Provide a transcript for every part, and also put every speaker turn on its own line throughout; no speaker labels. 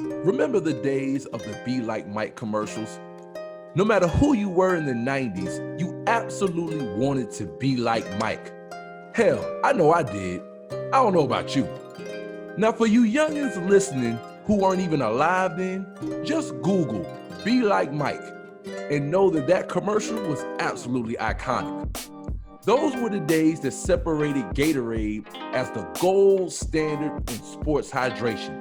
Remember the days of the Be Like Mike commercials? No matter who you were in the 90s, you absolutely wanted to be like Mike. Hell, I know I did. I don't know about you. Now, for you youngins listening who aren't even alive then, just Google Be Like Mike and know that that commercial was absolutely iconic. Those were the days that separated Gatorade as the gold standard in sports hydration.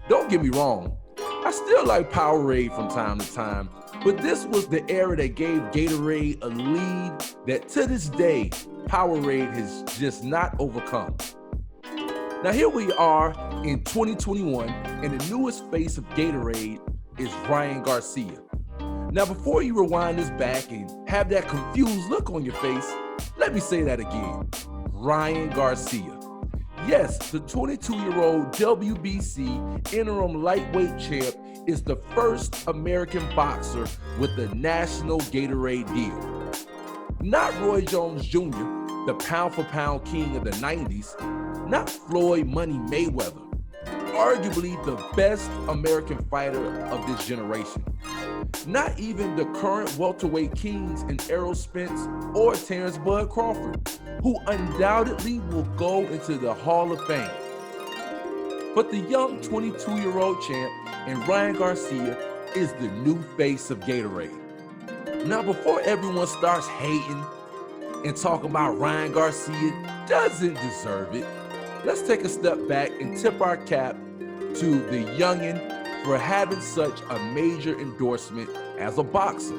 Don't get me wrong, I still like Powerade from time to time, but this was the era that gave Gatorade a lead that to this day, Powerade has just not overcome. Now here we are in 2021, and the newest face of Gatorade is Ryan Garcia. Now before you rewind this back and have that confused look on your face, let me say that again. Ryan Garcia. Yes, the 22-year-old WBC interim lightweight champ is the first American boxer with the national Gatorade deal. Not Roy Jones Jr., the pound-for-pound king of the 90s, not Floyd Money Mayweather, arguably the best American fighter of this generation. Not even the current welterweight kings in Errol Spence or Terrence Bud Crawford, who undoubtedly will go into the Hall of Fame. But the young 22-year-old champ and Ryan Garcia is the new face of Gatorade. Now, before everyone starts hating and talking about Ryan Garcia doesn't deserve it, let's take a step back and tip our cap to the youngin' for having such a major endorsement as a boxer.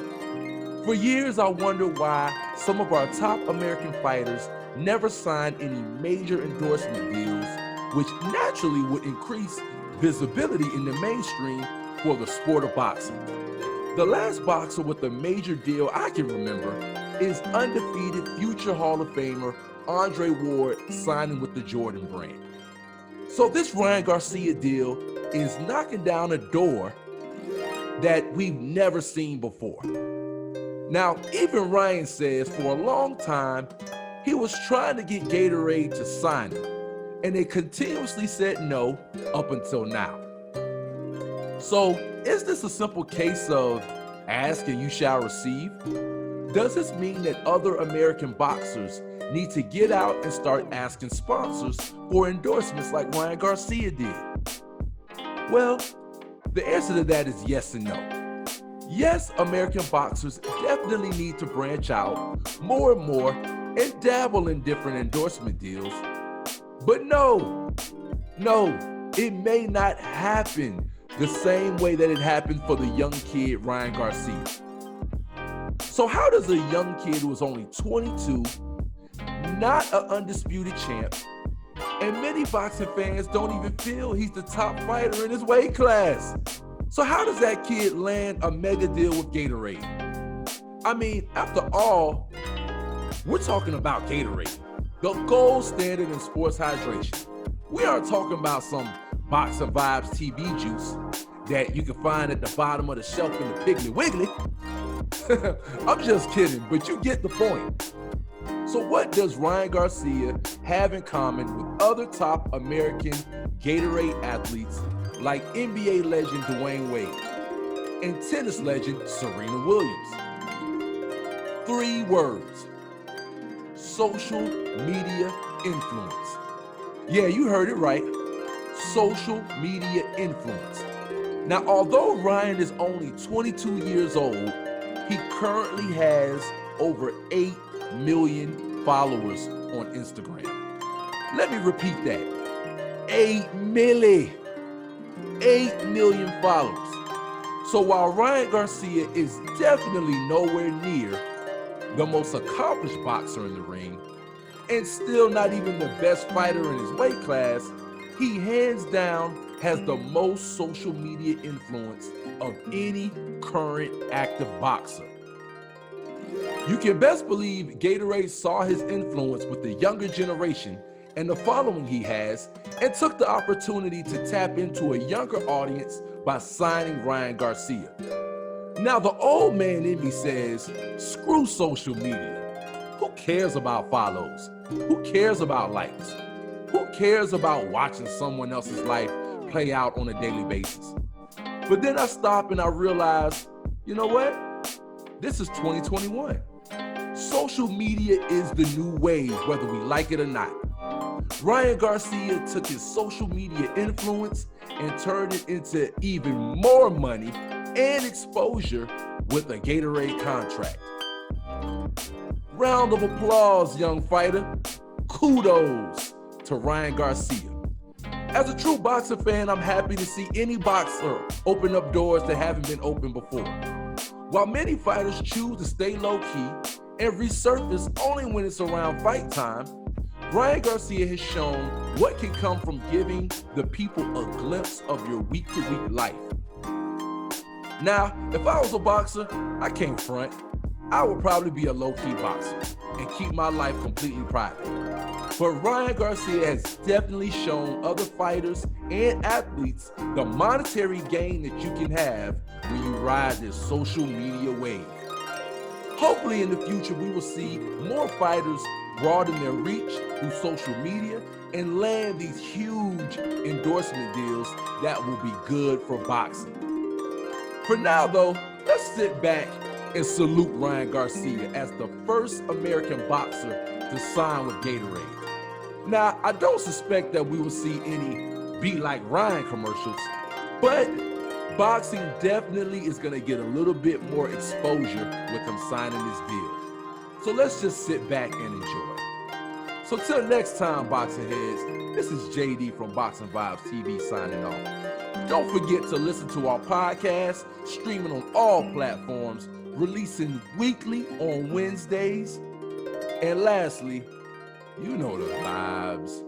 For years, I wondered why some of our top American fighters never signed any major endorsement deals, which naturally would increase visibility in the mainstream for the sport of boxing. The last boxer with a major deal I can remember is undefeated future Hall of Famer Andre Ward signing with the Jordan brand. So this Ryan Garcia deal is knocking down a door that we've never seen before. Now, even Ryan says for a long time, he was trying to get Gatorade to sign him, and they continuously said no up until now. So, is this a simple case of ask and you shall receive? Does this mean that other American boxers need to get out and start asking sponsors for endorsements like Ryan Garcia did? Well, the answer to that is yes and no. Yes, American boxers definitely need to branch out more and more and dabble in different endorsement deals. But no, it may not happen the same way that it happened for the young kid Ryan Garcia. So how does a young kid who is only 22, not an undisputed champ, and many boxing fans don't even feel he's the top fighter in his weight class? So how does that kid land a mega deal with Gatorade? I mean, after all, we're talking about Gatorade, the gold standard in sports hydration. We aren't talking about some Boxing Vibes TV juice that you can find at the bottom of the shelf in the Piggly Wiggly. I'm just kidding, but you get the point. So what does Ryan Garcia have in common with other top American Gatorade athletes like NBA legend Dwayne Wade and tennis legend Serena Williams? 3 words: social media influence. Yeah, you heard it right. Social media influence. Now, although Ryan is only 22 years old, he currently has over 8 million followers on Instagram. Let me repeat that. 8 million. 8 million followers. So while Ryan Garcia is definitely nowhere near the most accomplished boxer in the ring, and still not even the best fighter in his weight class, he hands down has the most social media influence of any current active boxer. You can best believe Gatorade saw his influence with the younger generation and the following he has, and took the opportunity to tap into a younger audience by signing Ryan Garcia. Now, the old man in me says, screw social media. Who cares about follows? Who cares about likes? Who cares about watching someone else's life play out on a daily basis. But then I stop and I realize, you know what? This is 2021. Social media is the new wave, whether we like it or not. Ryan Garcia took his social media influence and turned it into even more money and exposure with a Gatorade contract. Round of applause, young fighter. Kudos to Ryan Garcia. As a true boxer fan, I'm happy to see any boxer open up doors that haven't been opened before. While many fighters choose to stay low-key and resurface only when it's around fight time, Ryan Garcia has shown what can come from giving the people a glimpse of your week-to-week life. Now, if I was a boxer, I can't front. I would probably be a low-key boxer and keep my life completely private. But Ryan Garcia has definitely shown other fighters and athletes the monetary gain that you can have when you ride this social media wave. Hopefully in the future, we will see more fighters broaden their reach through social media and land these huge endorsement deals that will be good for boxing. For now though, let's sit back and salute Ryan Garcia as the first American boxer to sign with Gatorade. Now, I don't suspect that we will see any Be Like Ryan commercials, but boxing definitely is going to get a little bit more exposure with him signing this deal. So let's just sit back and enjoy. So till next time, boxing heads, this is JD from Boxing Vibes TV signing off. Don't forget to listen to our podcast, streaming on all platforms, releasing weekly on Wednesdays. And lastly, you know the vibes.